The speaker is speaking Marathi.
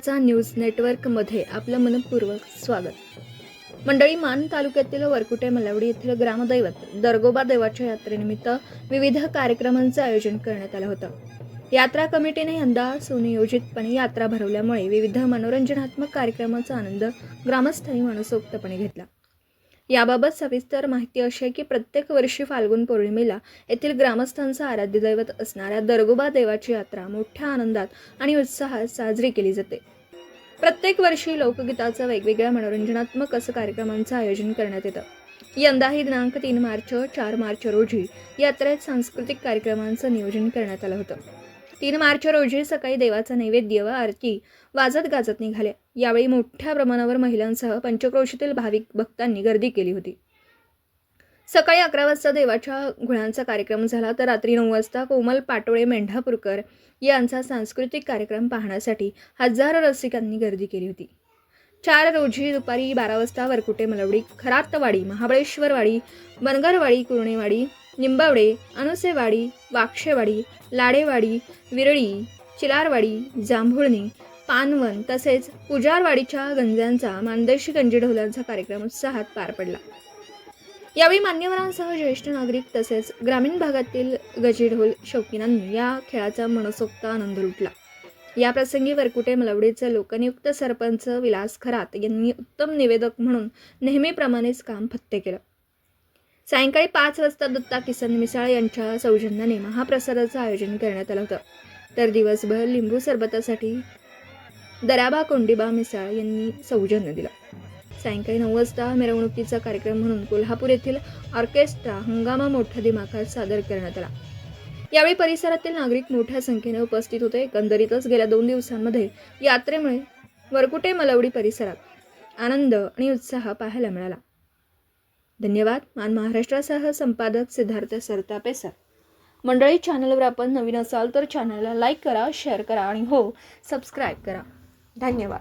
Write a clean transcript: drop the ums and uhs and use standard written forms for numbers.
महाराष्ट्राचा न्यूज नेटवर्कमध्ये आपलं मनपूर्वक स्वागत। मंडळी, मान तालुक्यातील वरकुटे मलवडी येथील ग्रामदैवत दरगोबा देवाच्या यात्रेनिमित्त विविध कार्यक्रमांचं आयोजन करण्यात आलं होतं। यात्रा कमिटीने यंदा सुनियोजितपणे यात्रा भरवल्यामुळे विविध मनोरंजनात्मक कार्यक्रमाचा आनंद ग्रामस्थांनी मनसोक्तपणे घेतला। याबाबत सविस्तर माहिती अशी आहे की प्रत्येक वर्षी फाल्गुन पौर्णिमेला येथील ग्रामस्थांचा आराध्य दैवत असणाऱ्या दरगोबा देवाची यात्रा मोठ्या आनंदात आणि उत्साहात साजरी केली जाते। प्रत्येक वर्षी लोकगीताचं वेगवेगळ्या मनोरंजनात्मक असं कार्यक्रमांचं आयोजन करण्यात येतं। यंदाही दिनांक 3 मार्च 4 मार्च रोजी यात्रेत सांस्कृतिक कार्यक्रमांचं नियोजन करण्यात आलं होतं। 3 मार्च रोजी सकाळी देवाचा नैवेद्य व आरती वाजत गाजत निघाले। यावेळी मोठ्या प्रमाणावर महिलांसह पंचक्रोशीतील भाविक भक्तांनी गर्दी केली होती। सकाळी 11 वाजता देवाच्या घोड्यांचा कार्यक्रम झाला, तर रात्री 9 वाजता कोमल पाटोळे मेंढापूरकर यांचा सांस्कृतिक कार्यक्रम पाहण्यासाठी हजारो रसिकांनी गर्दी केली होती। 4 रोजी दुपारी 12 वाजता वरकुटे मलवडी, खरातवाडी, महाबळेश्वरवाडी, बनगरवाडी, कुर्णेवाडी, निंबावडे, अनुसेवाडी, वाक्षेवाडी, लाडेवाडी, विरळी, चिलारवाडी, जांभुळणी, पानवन तसेच पुजारवाडीच्या गंजांचा मानदेशी गंजी ढोलांचा कार्यक्रम उत्साहात पार पडला। यावेळी मान्यवरांसह ज्येष्ठ नागरिक तसेच ग्रामीण भागातील गजीढोल शौकीनांनी या खेळाचा मनसोक्त आनंद लुटला। या प्रसंगी वरकुटे मलवडीचे लोकनियुक्त सरपंच विलास खरात यांनी उत्तम निवेदक म्हणून नेहमीप्रमाणेच काम फत्ते केलं। सायंकाळी 5 वाजता दत्ता किसन मिसाळ यांच्या सौजन्याने महाप्रसादाचं आयोजन करण्यात आलं होतं, तर दिवसभर लिंबू सरबतासाठी दराबा कोंडीबा मिसाळ यांनी सौजन्य दिलं। सायंकाळी 9 वाजता मिरवणुकीचा कार्यक्रम म्हणून कोल्हापूर येथील ऑर्केस्ट्रा हंगामा मोठ्या दिमाखात सादर करण्यात आला। यावेळी परिसरातील नागरिक मोठ्या संख्येने उपस्थित होते। एकंदरीतच गेल्या 2 दिवसांमध्ये यात्रेमुळे वरकुटे मलवडी परिसरात आनंद आणि उत्साह पाहायला मिळाला। धन्यवाद। मान महाराष्ट्रासह संपादक सिद्धार्थ सरतापे सर। मंडळी, चॅनलवर आपण नवीन असाल तर चॅनलला लाईक करा, शेअर करा आणि सबस्क्राईब करा। धन्यवाद।